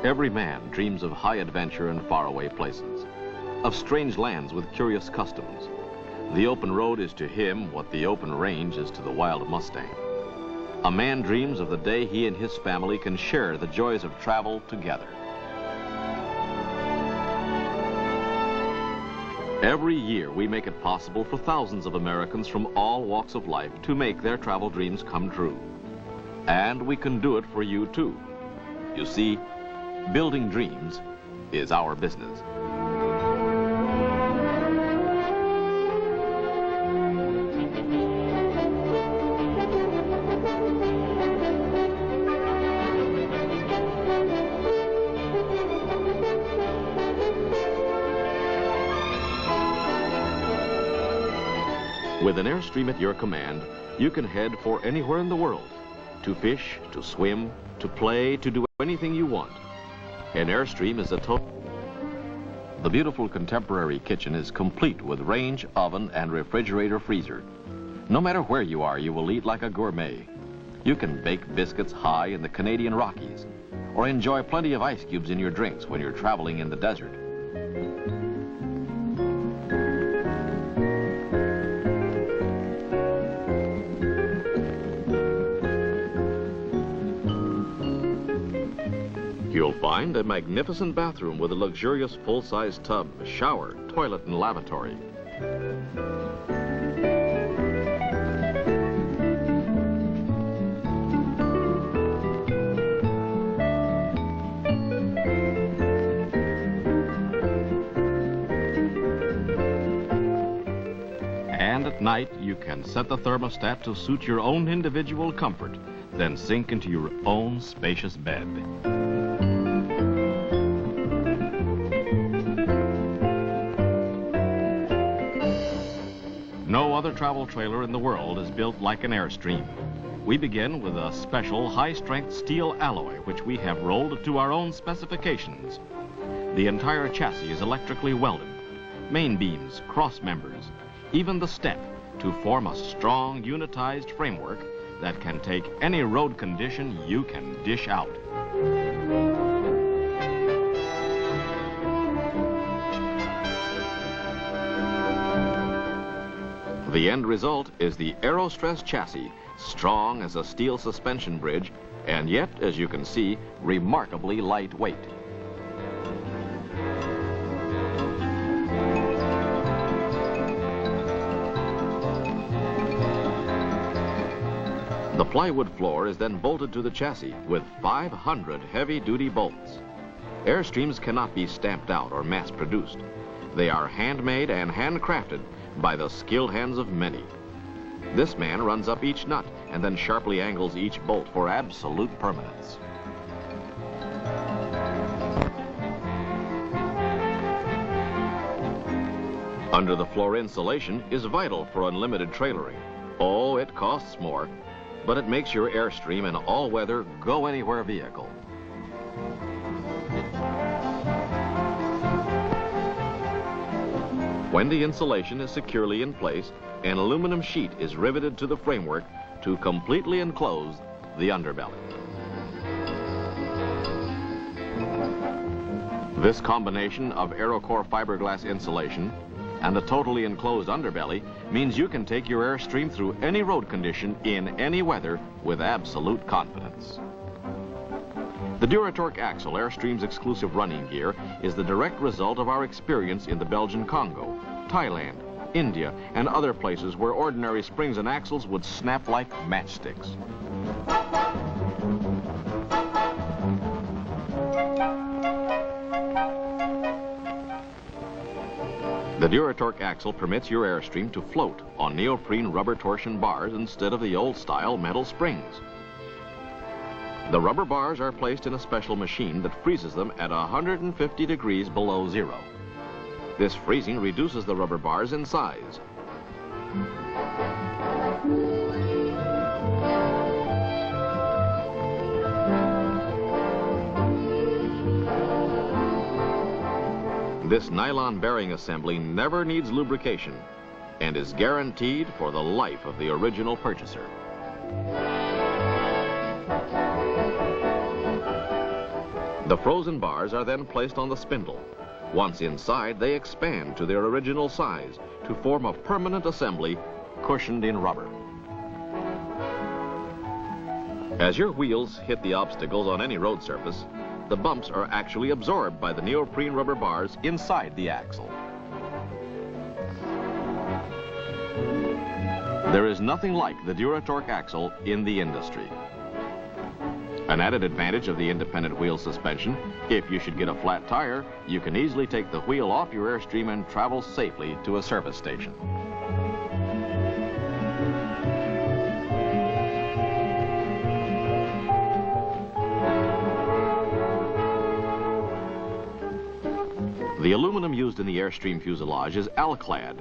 Every man dreams of high adventure and faraway places, of strange lands with curious customs. The open road is to him what the open range is to the wild Mustang. A man dreams of the day he and his family can share the joys of travel together. Every year, we make it possible for thousands of Americans from all walks of life to make their travel dreams come true. And we can do it for you, too. You see, building dreams is our business. With an Airstream at your command, you can head for anywhere in the world, to fish, to swim, to play, to do anything you want. An Airstream is a total... The beautiful contemporary kitchen is complete with range, oven, and refrigerator freezer. No matter where you are, you will eat like a gourmet. You can bake biscuits high in the Canadian Rockies, or enjoy plenty of ice cubes in your drinks when you're traveling in the desert. You'll find a magnificent bathroom with a luxurious full-size tub, shower, toilet, and lavatory. And at night, you can set the thermostat to suit your own individual comfort, then sink into your own spacious bed. No other travel trailer in the world is built like an Airstream. We begin with a special high-strength steel alloy which we have rolled to our own specifications. The entire chassis is electrically welded. Main beams, cross members, even the step to form a strong unitized framework that can take any road condition you can dish out. The end result is the Aerostress chassis, strong as a steel suspension bridge, and yet, as you can see, remarkably lightweight. The plywood floor is then bolted to the chassis with 500 heavy-duty bolts. Airstreams cannot be stamped out or mass-produced. They are handmade and handcrafted by the skilled hands of many. This man runs up each nut and then sharply angles each bolt for absolute permanence. Under the floor insulation is vital for unlimited trailering. Oh, it costs more, but it makes your Airstream an all-weather, go-anywhere vehicle. When the insulation is securely in place, an aluminum sheet is riveted to the framework to completely enclose the underbelly. This combination of Aerocore fiberglass insulation and a totally enclosed underbelly means you can take your Airstream through any road condition in any weather with absolute confidence. The Duratorque axle, Airstream's exclusive running gear, is the direct result of our experience in the Belgian Congo, Thailand, India, and other places where ordinary springs and axles would snap like matchsticks. The Duratorque axle permits your Airstream to float on neoprene rubber torsion bars instead of the old-style metal springs. The rubber bars are placed in a special machine that freezes them at 150 degrees below zero. This freezing reduces the rubber bars in size. This nylon bearing assembly never needs lubrication and is guaranteed for the life of the original purchaser. The frozen bars are then placed on the spindle. Once inside, they expand to their original size to form a permanent assembly cushioned in rubber. As your wheels hit the obstacles on any road surface, the bumps are actually absorbed by the neoprene rubber bars inside the axle. There is nothing like the Duratorque axle in the industry. An added advantage of the independent wheel suspension, if you should get a flat tire, you can easily take the wheel off your Airstream and travel safely to a service station. The aluminum used in the Airstream fuselage is Alclad,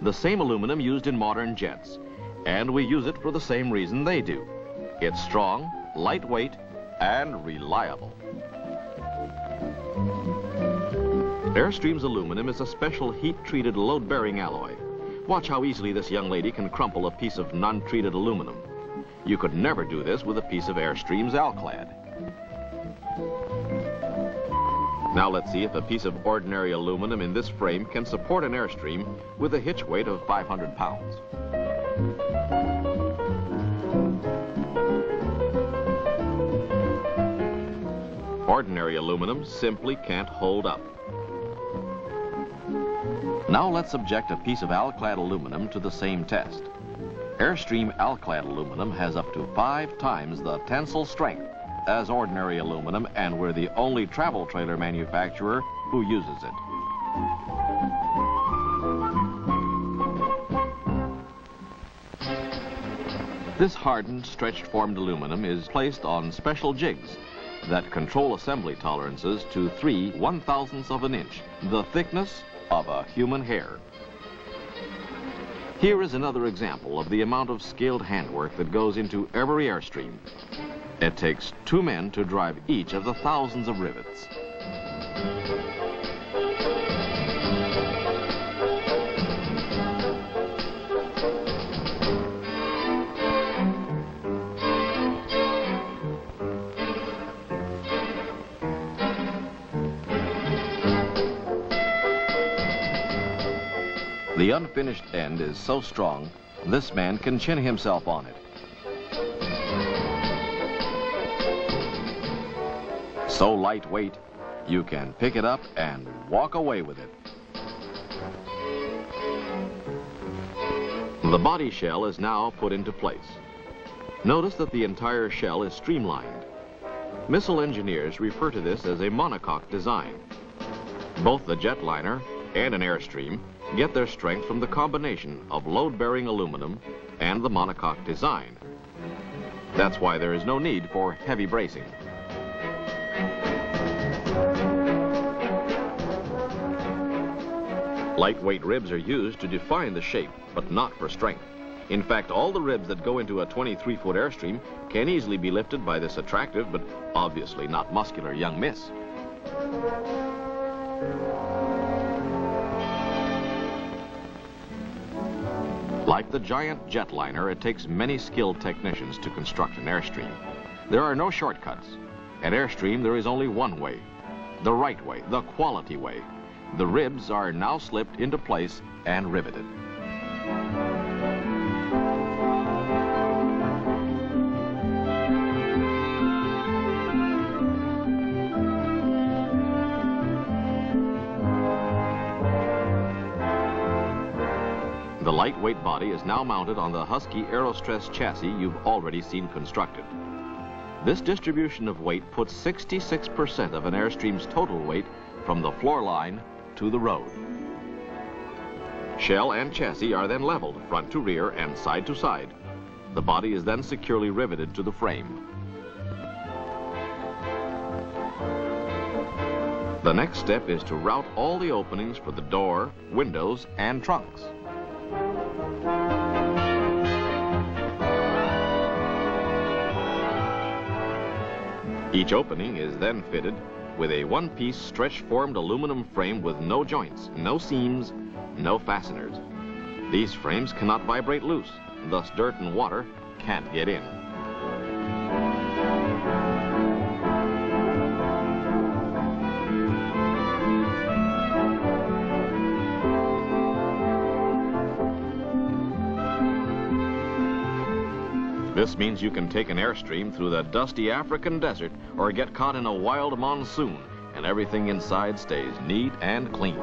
the same aluminum used in modern jets, and we use it for the same reason they do. It's strong, lightweight, and reliable. Airstream's aluminum is a special heat-treated load-bearing alloy. Watch how easily this young lady can crumple a piece of non-treated aluminum. You could never do this with a piece of Airstream's Alclad. Now let's see if a piece of ordinary aluminum in this frame can support an Airstream with a hitch weight of 500 pounds. Ordinary aluminum simply can't hold up. Now let's subject a piece of Alclad aluminum to the same test. Airstream Alclad aluminum has up to 5 times the tensile strength as ordinary aluminum, and we're the only travel trailer manufacturer who uses it. This hardened, stretch-formed aluminum is placed on special jigs that control assembly tolerances to 3/1000ths of an inch, the thickness of a human hair. Here is another example of the amount of skilled handwork that goes into every Airstream. It takes 2 men to drive each of the thousands of rivets. The unfinished end is so strong, this man can chin himself on it. So lightweight, you can pick it up and walk away with it. The body shell is now put into place. Notice that the entire shell is streamlined. Missile engineers refer to this as a monocoque design. Both the jetliner and an Airstream get their strength from the combination of load-bearing aluminum and the monocoque design. That's why there is no need for heavy bracing. Lightweight ribs are used to define the shape, but not for strength. In fact, all the ribs that go into a 23-foot Airstream can easily be lifted by this attractive, but obviously not muscular young miss. Like the giant jetliner, it takes many skilled technicians to construct an Airstream. There are no shortcuts. At Airstream, there is only one way, the right way, the quality way. The ribs are now slipped into place and riveted. The lightweight body is now mounted on the Husky Aerostress chassis you've already seen constructed. This distribution of weight puts 66% of an Airstream's total weight from the floor line to the road. Shell and chassis are then leveled front to rear and side to side. The body is then securely riveted to the frame. The next step is to route all the openings for the door, windows, and trunks. Each opening is then fitted with a one-piece stretch-formed aluminum frame with no joints, no seams, no fasteners. These frames cannot vibrate loose, thus dirt and water can't get in. This means you can take an Airstream through the dusty African desert or get caught in a wild monsoon, and everything inside stays neat and clean.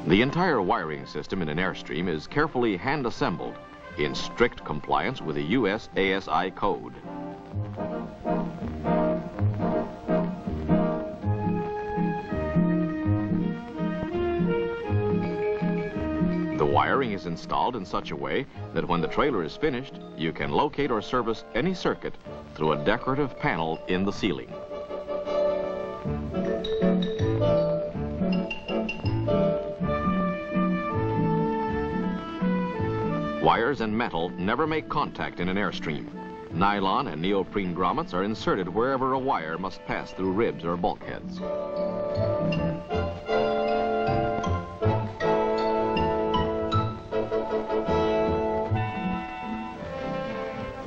The entire wiring system in an Airstream is carefully hand-assembled in strict compliance with the U.S. ASI code. The wiring is installed in such a way that when the trailer is finished, you can locate or service any circuit through a decorative panel in the ceiling. Wires and metal never make contact in an Airstream. Nylon and neoprene grommets are inserted wherever a wire must pass through ribs or bulkheads.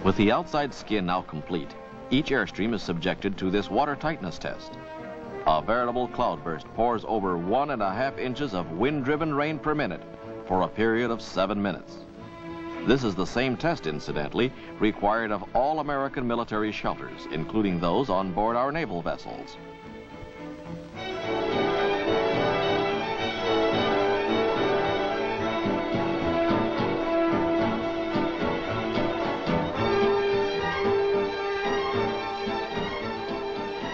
With the outside skin now complete, each Airstream is subjected to this water tightness test. A veritable cloudburst pours over 1.5 inches of wind-driven rain per minute for a period of 7 minutes. This is the same test, incidentally, required of all American military shelters, including those on board our naval vessels.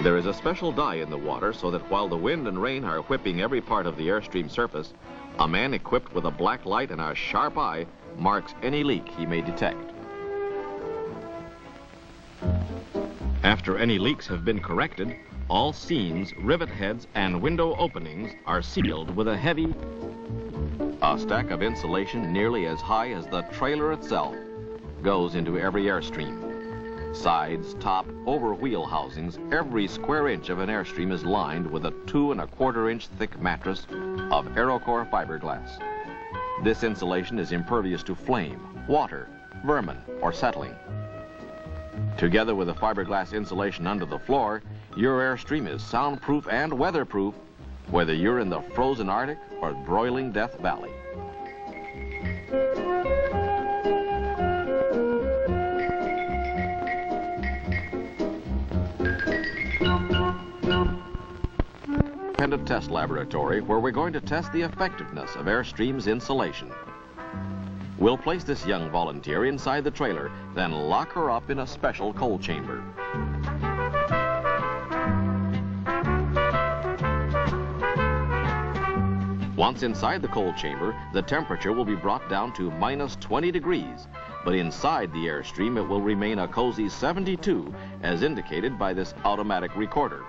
There is a special dye in the water so that while the wind and rain are whipping every part of the Airstream surface, a man equipped with a black light and a sharp eye marks any leak he may detect. After any leaks have been corrected, all seams, rivet heads, and window openings are sealed with a heavy stack of insulation nearly as high as the trailer itself goes into every Airstream. Sides, top, over wheel housings, every square inch of an Airstream is lined with a 2¼ inch thick mattress of Aerocore fiberglass. This insulation is impervious to flame, water, vermin, or settling. Together with the fiberglass insulation under the floor, your Airstream is soundproof and weatherproof, whether you're in the frozen Arctic or broiling Death Valley. Independent test laboratory where we're going to test the effectiveness of Airstream's insulation. We'll place this young volunteer inside the trailer, then lock her up in a special cold chamber. Once inside the cold chamber, the temperature will be brought down to -20 degrees, but inside the Airstream it will remain a cozy 72, as indicated by this automatic recorder.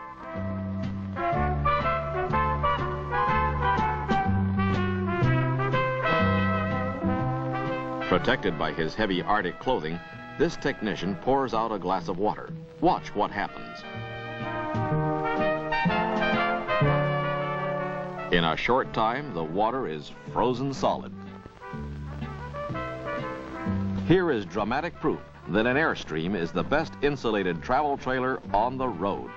Protected by his heavy Arctic clothing, this technician pours out a glass of water. Watch what happens. In a short time, the water is frozen solid. Here is dramatic proof that an Airstream is the best insulated travel trailer on the road.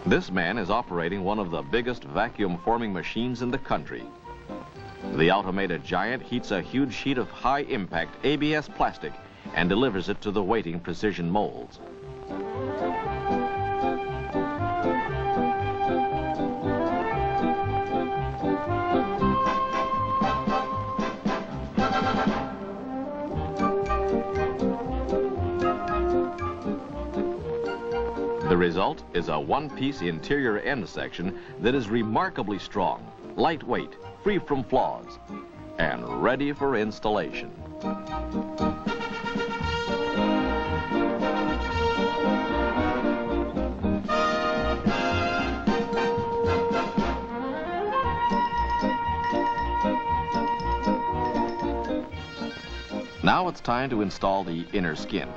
This man is operating one of the biggest vacuum forming machines in the country. The automated giant heats a huge sheet of high-impact ABS plastic and delivers it to the waiting precision molds. The result is a one-piece interior end section that is remarkably strong, lightweight, free from flaws, and ready for installation. Now it's time to install the inner skin.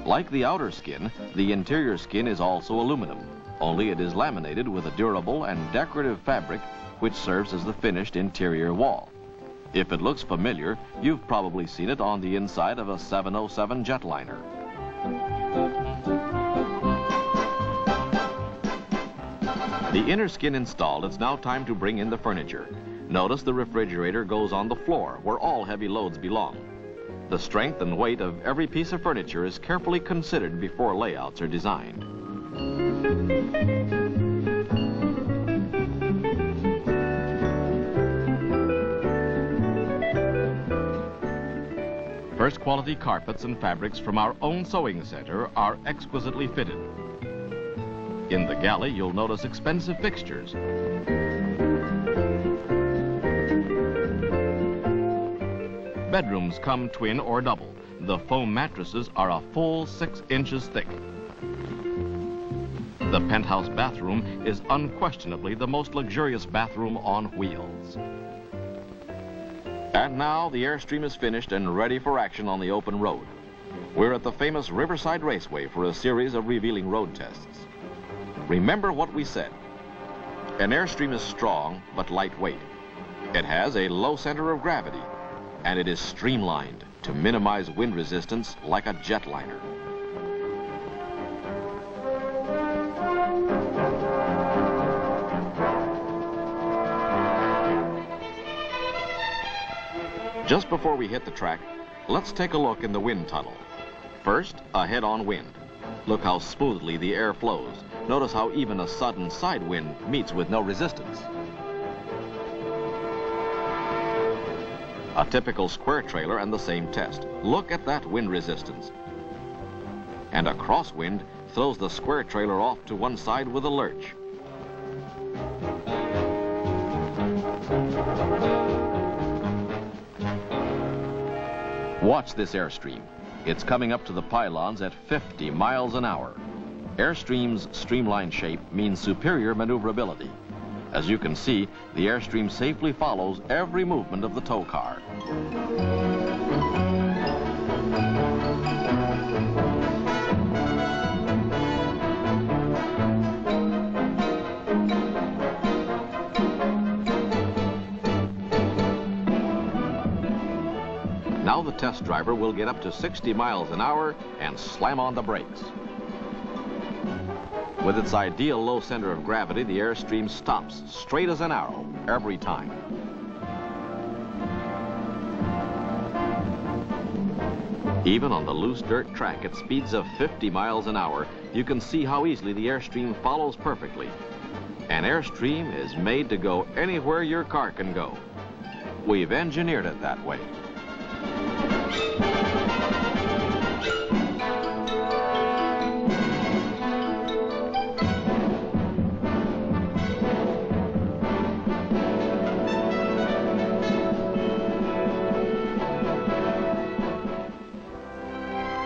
Like the outer skin, the interior skin is also aluminum, only it is laminated with a durable and decorative fabric which serves as the finished interior wall. If it looks familiar, you've probably seen it on the inside of a 707 jetliner. The inner skin installed, it's now time to bring in the furniture. Notice the refrigerator goes on the floor, where all heavy loads belong. The strength and weight of every piece of furniture is carefully considered before layouts are designed. First quality carpets and fabrics from our own sewing center are exquisitely fitted. In the galley, you'll notice expensive fixtures. Bedrooms come twin or double. The foam mattresses are a full 6 inches thick. The penthouse bathroom is unquestionably the most luxurious bathroom on wheels. And now the Airstream is finished and ready for action on the open road. We're at the famous Riverside Raceway for a series of revealing road tests. Remember what we said. An Airstream is strong but lightweight. It has a low center of gravity, and it is streamlined to minimize wind resistance like a jetliner. Just before we hit the track, let's take a look in the wind tunnel. First, a head-on wind. Look how smoothly the air flows. Notice how even a sudden side wind meets with no resistance. A typical square trailer and the same test. Look at that wind resistance. And a crosswind throws the square trailer off to one side with a lurch. Watch this Airstream. It's coming up to the pylons at 50 miles an hour. Airstream's streamlined shape means superior maneuverability. As you can see, the Airstream safely follows every movement of the tow car. Now the test driver will get up to 60 miles an hour and slam on the brakes. With its ideal low center of gravity, the Airstream stops straight as an arrow every time. Even on the loose dirt track at speeds of 50 miles an hour, you can see how easily the Airstream follows perfectly. An Airstream is made to go anywhere your car can go. We've engineered it that way.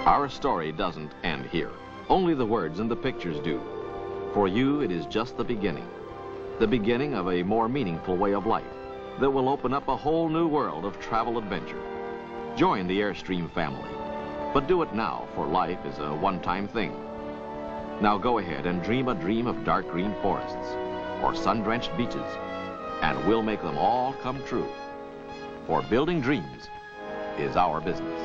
Our story doesn't end here. Only the words and the pictures do. For you, it is just the beginning of a more meaningful way of life that will open up a whole new world of travel adventure. Join the Airstream family, but do it now, for life is a one-time thing. Now go ahead and dream a dream of dark green forests or sun-drenched beaches, and we'll make them all come true. For building dreams is our business.